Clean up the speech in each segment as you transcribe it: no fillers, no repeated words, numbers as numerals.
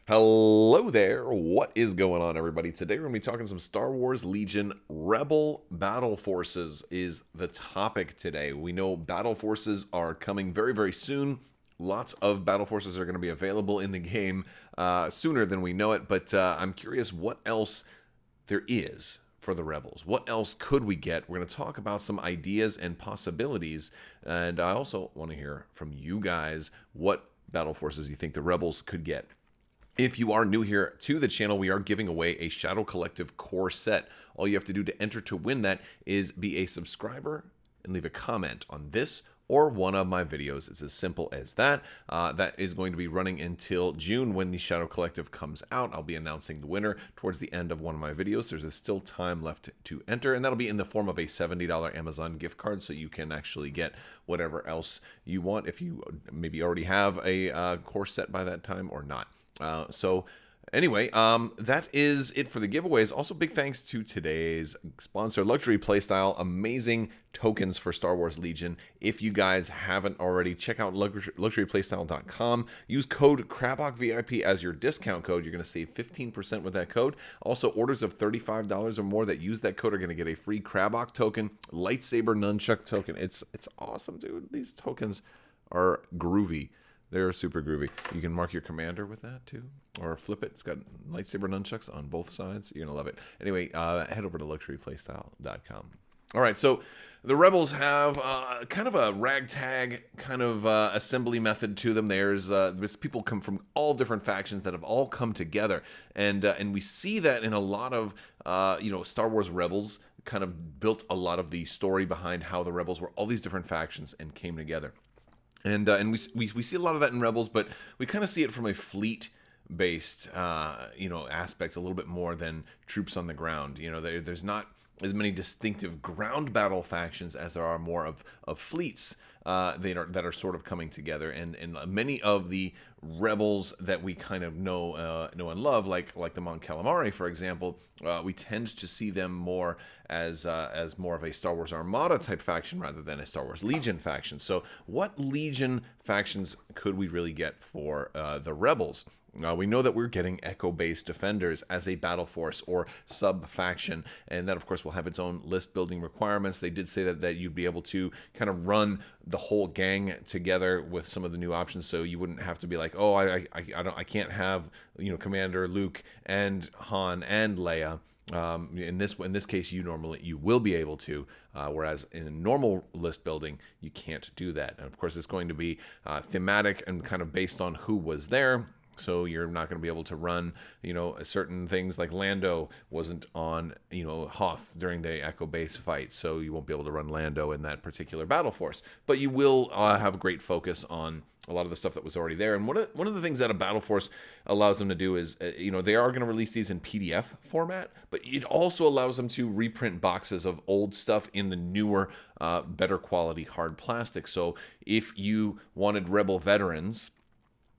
Hello there. What is going on, everybody? Today we're going to be talking some Star Wars Legion Rebel Battle Forces is the topic today. We know Battle Forces are coming very, very soon. Lots of Battle Forces are going to be available in the game sooner than we know it, but I'm curious what else there is for the Rebels. What else could we get? We're going to talk about some ideas and possibilities, and I also want to hear from you guys what Battle Forces you think the Rebels could get. If you are new here to the channel, we are giving away a Shadow Collective core set. All you have to do to enter to win that is be a subscriber and leave a comment on this or one of my videos. It's as simple as that. That is going to be running until June when the Shadow Collective comes out. I'll be announcing the winner towards the end of one of my videos. There's still time left to enter, and that'll be in the form of a $70 Amazon gift card, so you can actually get whatever else you want if you maybe already have a core set by that time or not. Anyway, that is it for the giveaways. Also, big thanks to today's sponsor, Luxury Playstyle. Amazing tokens for Star Wars Legion. If you guys haven't already, check out luxuryplaystyle.com. Use code CrabbokVIP as your discount code. You're going to save 15% with that code. Also, orders of $35 or more that use that code are going to get a free Crabbok token, lightsaber nunchuck token. It's awesome, dude. These tokens are groovy. They're super groovy. You can mark your commander with that too, or flip it. It's got lightsaber nunchucks on both sides. You're gonna love it. Anyway, head over to luxuryplaystyle.com. All right, so the Rebels have kind of a ragtag kind of assembly method to them. There's people come from all different factions that have all come together, and we see that in a lot of Star Wars Rebels kind of built a lot of the story behind how the Rebels were all these different factions and came together. And we see a lot of that in Rebels, but we kind of see it from a fleet-based aspect a little bit more than troops on the ground. There's not as many distinctive ground battle factions as there are more of fleets that are sort of coming together. And many of the Rebels that we kind of know and love, like the Mon Calamari, for example, we tend to see them more as more of a Star Wars Armada type faction rather than a Star Wars Legion faction. So what Legion factions could we really get for the Rebels? We know that we're getting Echo-based defenders as a battle force or sub-faction, and that, of course, will have its own list-building requirements. They did say that you'd be able to kind of run the whole gang together with some of the new options, so you wouldn't have to be like, oh, I can't have Commander Luke and Han and Leia. In this case, you will be able to, whereas in normal list building, you can't do that. And of course, it's going to be thematic and kind of based on who was there. So you're not going to be able to run, certain things like Lando wasn't on, Hoth during the Echo base fight, so you won't be able to run Lando in that particular battle force. But you will have a great focus on a lot of the stuff that was already there. And one of the things that a battle force allows them to do is, they are going to release these in PDF format, but it also allows them to reprint boxes of old stuff in the newer, better quality hard plastic. So if you wanted Rebel veterans,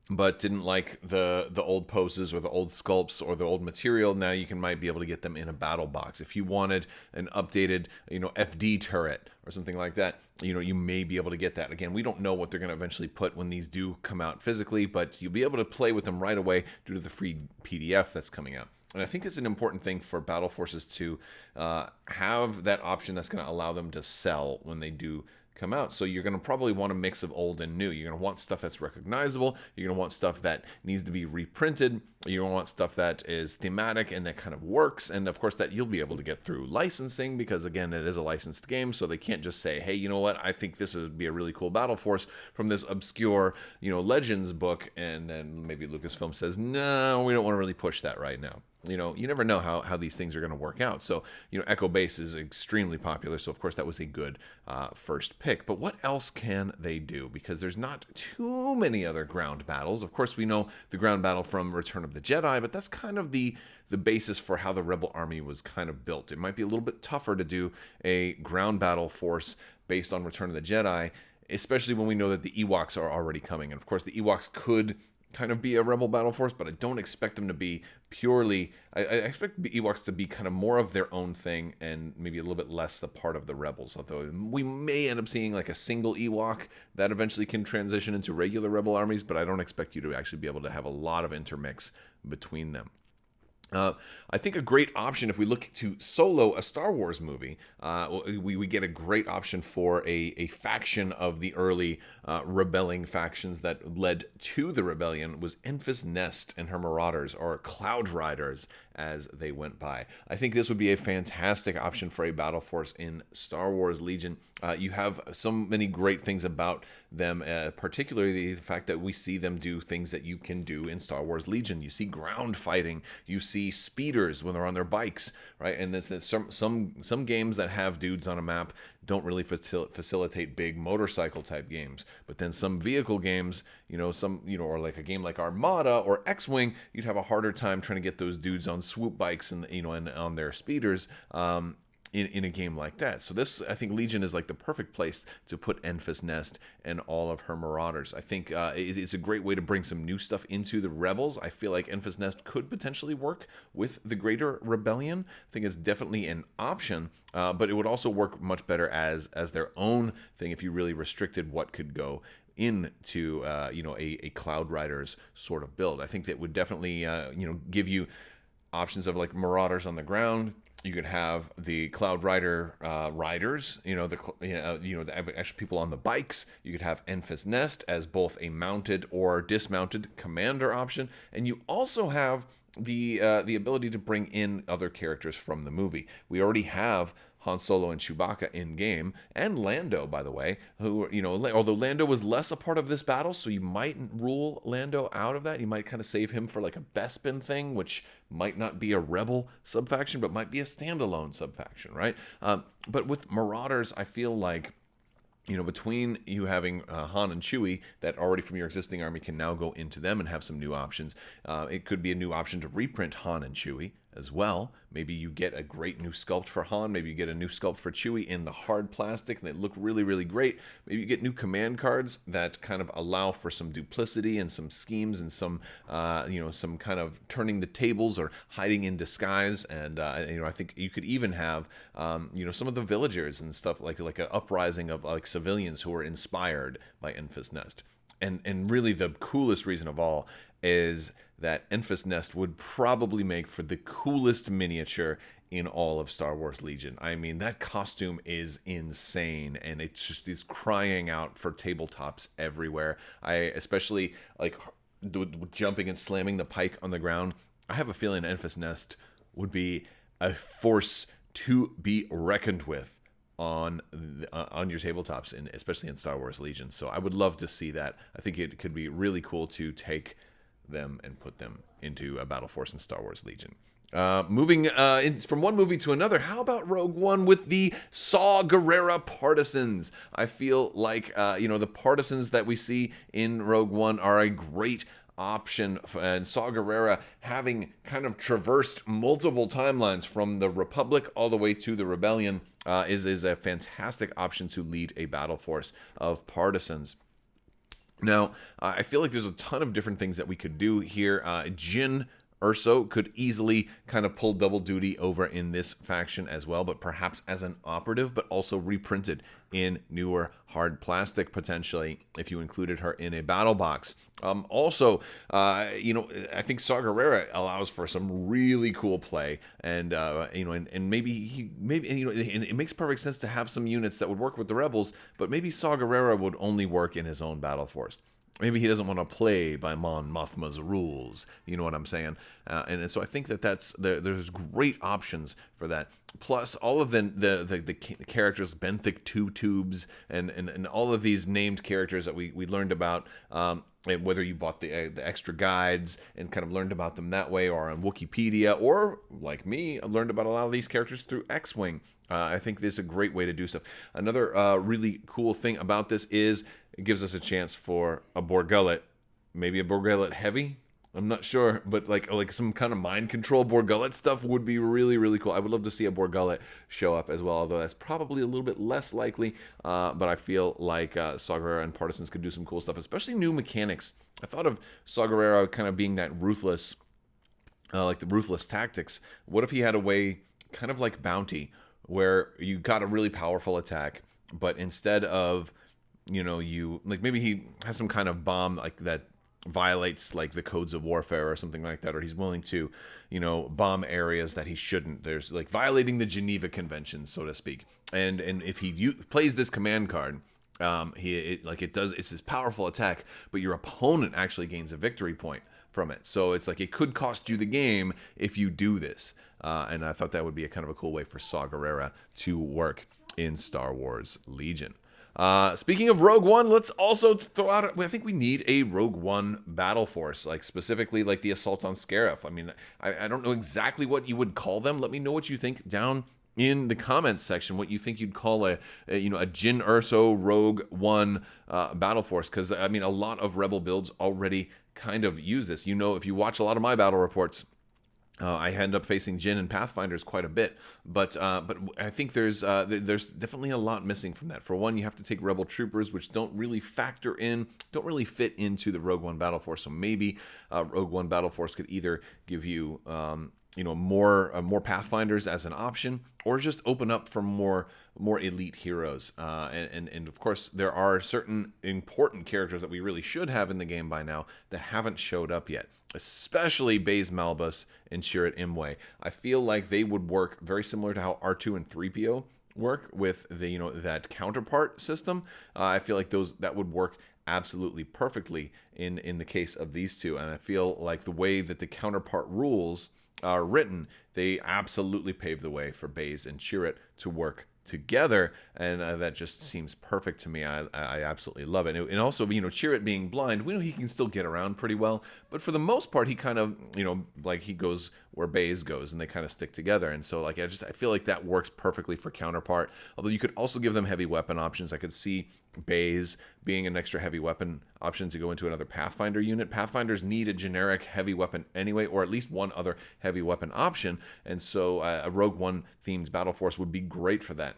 but didn't like the old poses or the old sculpts or the old material, now you might be able to get them in a battle box. If you wanted an updated, FD turret or something like that, you may be able to get that. Again, we don't know what they're going to eventually put when these do come out physically, but you'll be able to play with them right away due to the free PDF that's coming out. And I think it's an important thing for battle forces to have that option that's going to allow them to sell when they do come out. So you're going to probably want a mix of old and new. You're going to want stuff that's recognizable. You're going to want stuff that needs to be reprinted. You're going to want stuff that is thematic and that kind of works. And of course, that you'll be able to get through licensing because, again, it is a licensed game. So they can't just say, hey, you know what? I think this would be a really cool battle force from this obscure, Legends book. And then maybe Lucasfilm says, no, we don't want to really push that right now. You never know how these things are going to work out. So, Echo Base is extremely popular. So, of course, that was a good first pick. But what else can they do? Because there's not too many other ground battles. Of course, we know the ground battle from Return of the Jedi, but that's kind of the basis for how the Rebel Army was kind of built. It might be a little bit tougher to do a ground battle force based on Return of the Jedi, especially when we know that the Ewoks are already coming. And, of course, the Ewoks could kind of be a rebel battle force, but I don't expect them to be purely. I expect Ewoks to be kind of more of their own thing and maybe a little bit less the part of the rebels. Although we may end up seeing like a single Ewok that eventually can transition into regular rebel armies, but I don't expect you to actually be able to have a lot of intermix between them. I think a great option, if we look to solo a Star Wars movie, we get a great option for a faction of the early rebelling factions that led to the rebellion was Enfys Nest and her Marauders, or Cloud Riders as they went by. I think this would be a fantastic option for a battle force in Star Wars Legion. You have so many great things about them, particularly the fact that we see them do things that you can do in Star Wars Legion. You see ground fighting, you see speeders when they're on their bikes, right? And then some games that have dudes on a map don't really facilitate big motorcycle type games. But then some vehicle games, or like a game like Armada or X-Wing, you'd have a harder time trying to get those dudes on swoop bikes and on their speeders. In a game like that. So this, I think Legion is like the perfect place to put Enfys Nest and all of her Marauders. I think it's a great way to bring some new stuff into the Rebels. I feel like Enfys Nest could potentially work with the Greater Rebellion. I think it's definitely an option, but it would also work much better as their own thing if you really restricted what could go into a Cloud Riders sort of build. I think that would definitely give you options of like Marauders on the ground. You could have the Cloud Rider riders, the actual people on the bikes. You could have Enfys Nest as both a mounted or dismounted commander option, and you also have the ability to bring in other characters from the movie. We already have Han Solo and Chewbacca in game, and Lando, by the way, who, although Lando was less a part of this battle, so you might rule Lando out of that. You might kind of save him for like a Bespin thing, which might not be a rebel subfaction, but might be a standalone subfaction, right? But with Marauders, I feel like, between you having Han and Chewie that already from your existing army can now go into them and have some new options. It could be a new option to reprint Han and Chewie as well. Maybe you get a great new sculpt for Han. Maybe you get a new sculpt for Chewie in the hard plastic and they look really, really great. Maybe you get new command cards that kind of allow for some duplicity and some schemes and some, some kind of turning the tables or hiding in disguise. And, I think you could even have, some of the villagers and stuff like an uprising of like civilians who are inspired by Enfys Nest. And really the coolest reason of all is that Enfys Nest would probably make for the coolest miniature in all of Star Wars Legion. I mean, that costume is insane, and it just is crying out for tabletops everywhere. I especially like jumping and slamming the pike on the ground. I have a feeling Enfys Nest would be a force to be reckoned with on your tabletops, and especially in Star Wars Legion. So I would love to see that. I think it could be really cool to take them and put them into a battle force in Star Wars Legion. Moving from one movie to another, how about Rogue One with the Saw Gerrera partisans? I feel like the partisans that we see in Rogue One are a great option, and Saw Gerrera, having kind of traversed multiple timelines from the Republic all the way to the Rebellion, is a fantastic option to lead a battle force of partisans. Now, I feel like there's a ton of different things that we could do here. Jyn Erso could easily kind of pull double duty over in this faction as well, but perhaps as an operative, but also reprinted in newer hard plastic potentially if you included her in a battle box. Also, I think Saw Gerrera allows for some really cool play, and maybe it makes perfect sense to have some units that would work with the Rebels, but maybe Saw Gerrera would only work in his own battle force. Maybe he doesn't want to play by Mon Mothma's rules. You know what I'm saying? And so I think there's great options for that. Plus, all of the characters, Benthic Two Tubes, and all of these named characters that we learned about, whether you bought the extra guides and kind of learned about them that way, or on Wikipedia, or like me, I learned about a lot of these characters through X-Wing. I think this is a great way to do stuff. Another really cool thing about this is it gives us a chance for a Borgullet, maybe a Borgullet heavy, I'm not sure, but like some kind of mind control Borgullet stuff would be really, really cool. I would love to see a Borgullet show up as well, although that's probably a little bit less likely. But I feel like Saw Gerrera and Partisans could do some cool stuff, especially new mechanics. I thought of Saw Gerrera kind of being that ruthless, like the ruthless tactics. What if he had a way, kind of like Bounty, where you got a really powerful attack, but instead of, you like maybe he has some kind of bomb like that violates like the codes of warfare or something like that, or he's willing to, bomb areas that he shouldn't. There's like violating the Geneva Convention, so to speak. And if he plays this command card, it's his powerful attack, but your opponent actually gains a victory point from it. So it's like it could cost you the game if you do this. And I thought that would be a kind of a cool way for Saw Gerrera to work in Star Wars Legion. Speaking of Rogue One, let's also throw out, I think we need a Rogue One battle force, like specifically like the Assault on Scarif. I mean, I don't know exactly what you would call them. Let me know what you think down in the comments section, what you think you'd call a Jyn Erso Rogue One battle force. Because, I mean, a lot of Rebel builds already kind of use this. If you watch a lot of my battle reports, I end up facing Jyn and Pathfinders quite a bit, but I think there's definitely a lot missing from that. For one, you have to take Rebel troopers, which don't really fit into the Rogue One battle force. So maybe Rogue One battle force could either give you more Pathfinders as an option, or just open up for more elite heroes. And of course, there are certain important characters that we really should have in the game by now that haven't showed up yet, especially Baze Malbus and Chirrut Imwe. I feel like they would work very similar to how R2 and 3PO work with the that counterpart system. I feel like that would work absolutely perfectly in the case of these two, and I feel like the way that the counterpart rules are written, they absolutely pave the way for Baze and Chirrut to work together, and that just seems perfect to me. I absolutely love it. And also, Chirrut being blind, we know he can still get around pretty well, but for the most part, he kind of, like he goes where Baze goes, and they kind of stick together. And so, like, I feel like that works perfectly for counterpart. Although you could also give them heavy weapon options. I could see Baze being an extra heavy weapon option to go into another Pathfinder unit. Pathfinders need a generic heavy weapon anyway, or at least one other heavy weapon option. And so a Rogue One themed battle force would be great for that.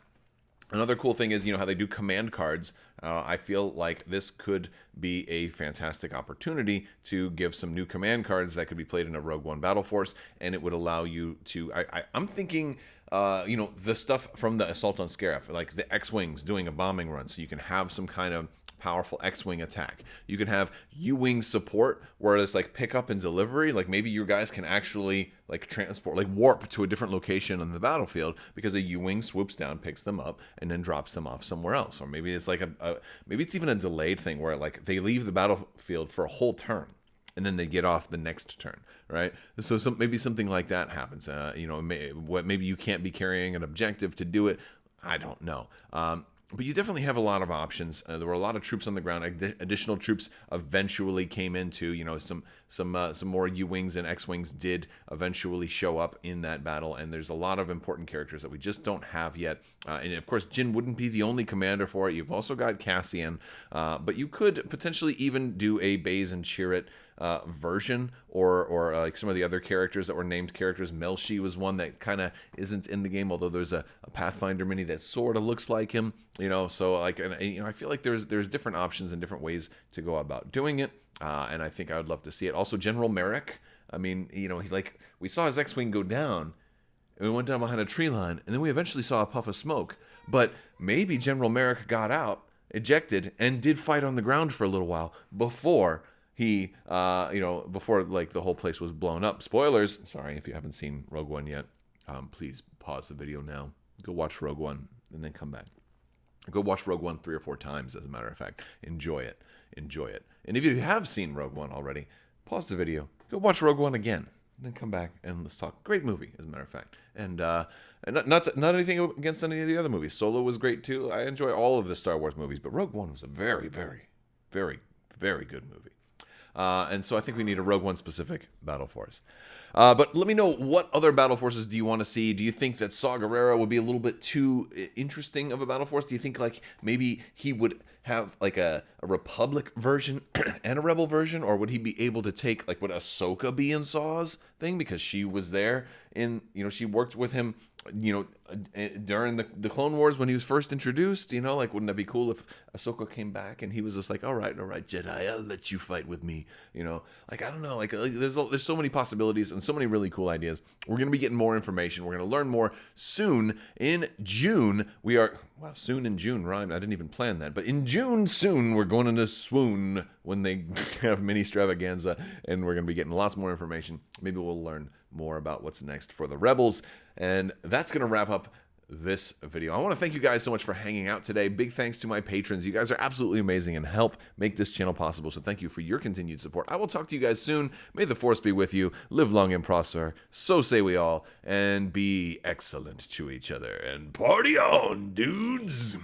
Another cool thing is, how they do command cards. I feel like this could be a fantastic opportunity to give some new command cards that could be played in a Rogue One battle force, and it would allow you to. I'm thinking, the stuff from the Assault on Scarif, like the X-wings doing a bombing run, so you can have some kind of powerful X-wing attack. You can have U-wing support where it's like pick up and delivery. Like maybe your guys can actually like transport, like warp to a different location on the battlefield because a U-wing swoops down, picks them up, and then drops them off somewhere else. Or maybe it's like maybe it's even a delayed thing where like they leave the battlefield for a whole turn, and then they get off the next turn, right? So maybe something like that happens. Maybe you can't be carrying an objective to do it. I don't know. But you definitely have a lot of options. There were a lot of troops on the ground. Additional troops eventually came into, some more U-wings and X-wings did eventually show up in that battle. And there's a lot of important characters that we just don't have yet. And of course, Jyn wouldn't be the only commander for it. You've also got Cassian, but you could potentially even do a Baze and Chirrut version, or like some of the other characters that were named characters. Melshi was one that kind of isn't in the game, although there's a Pathfinder mini that sort of looks like him. So like, I feel like there's different options and different ways to go about doing it, and I think I would love to see it. Also, General Merrick. I mean, we saw his X-wing go down, and we went down behind a tree line, and then we eventually saw a puff of smoke. But maybe General Merrick got out, ejected, and did fight on the ground for a little while before he, before like the whole place was blown up. Spoilers. Sorry if you haven't seen Rogue One yet. Please pause the video now. Go watch Rogue One and then come back. Go watch Rogue One 3 or 4 times, as a matter of fact. Enjoy it. Enjoy it. And if you have seen Rogue One already, pause the video. Go watch Rogue One again. And then come back and let's talk. Great movie, as a matter of fact. And not anything against any of the other movies. Solo was great, too. I enjoy all of the Star Wars movies. But Rogue One was a very, very, very, very good movie. And so I think we need a Rogue One specific battle force. But let me know, what other battle forces do you want to see? Do you think that Saw Gerrera would be a little bit too interesting of a battle force? Do you think like maybe he would have like a Republic version and a Rebel version, or would he be able to take like would Ahsoka be in Saw's thing because she was there in she worked with him during the Clone Wars when he was first introduced, like wouldn't that be cool if Ahsoka came back and he was just like, all right, Jedi, I'll let you fight with me, like I don't know, like there's so many possibilities and so many really cool ideas. We're gonna be getting more information. We're gonna learn more soon in June. Soon in June rhymed. I didn't even plan that, but in June soon we're going into swoon when they have mini extravaganza, and we're gonna be getting lots more information. Maybe we'll learn more about what's next for the Rebels. And that's going to wrap up this video. I want to thank you guys so much for hanging out today. Big thanks to my patrons. You guys are absolutely amazing and help make this channel possible. So thank you for your continued support. I will talk to you guys soon. May the Force be with you. Live long and prosper. So say we all. And be excellent to each other. And party on, dudes!